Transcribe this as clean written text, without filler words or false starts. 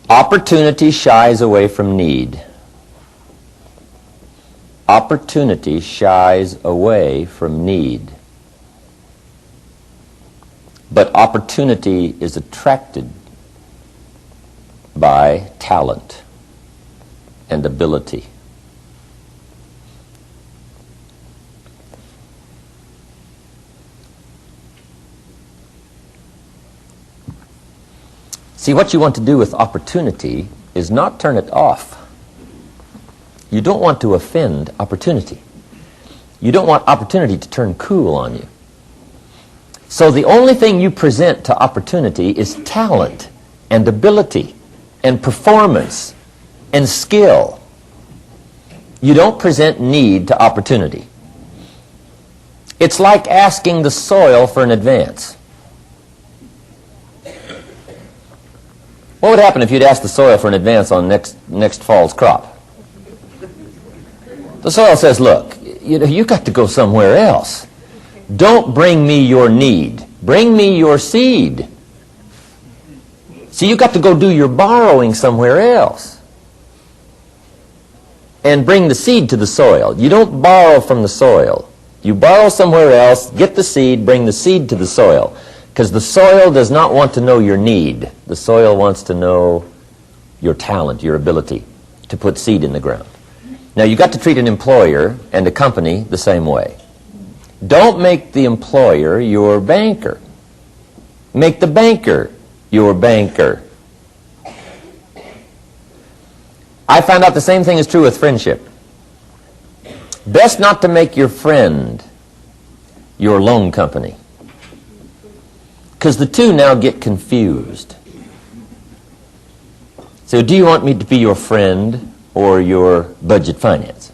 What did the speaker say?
Opportunity shies away from need. Opportunity shies away from need. But opportunity is attracted by talent and ability. See, what you want to do with opportunity is not turn it off. You don't want to offend opportunity. You don't want opportunity to turn cool on you. So the only thing you present to opportunity is talent and ability and performance and skill. You don't present need to opportunity. It's like asking the soil for an advance. What would happen if you'd ask the soil for an advance on next fall's crop? The soil says, look, you've got to go somewhere else. Don't bring me your need. Bring me your seed. See, you've got to go do your borrowing somewhere else. And bring the seed to the soil. You don't borrow from the soil. You borrow somewhere else, get the seed, bring the seed to the soil. Because the soil does not want to know your need. The soil wants to know your talent, your ability to put seed in the ground. Now, you've got to treat an employer and a company the same way. Don't make the employer your banker. Make the banker your banker. I found out the same thing is true with friendship. Best not to make your friend your loan company. Because the two now get confused. So do you want me to be your friend or your budget finance?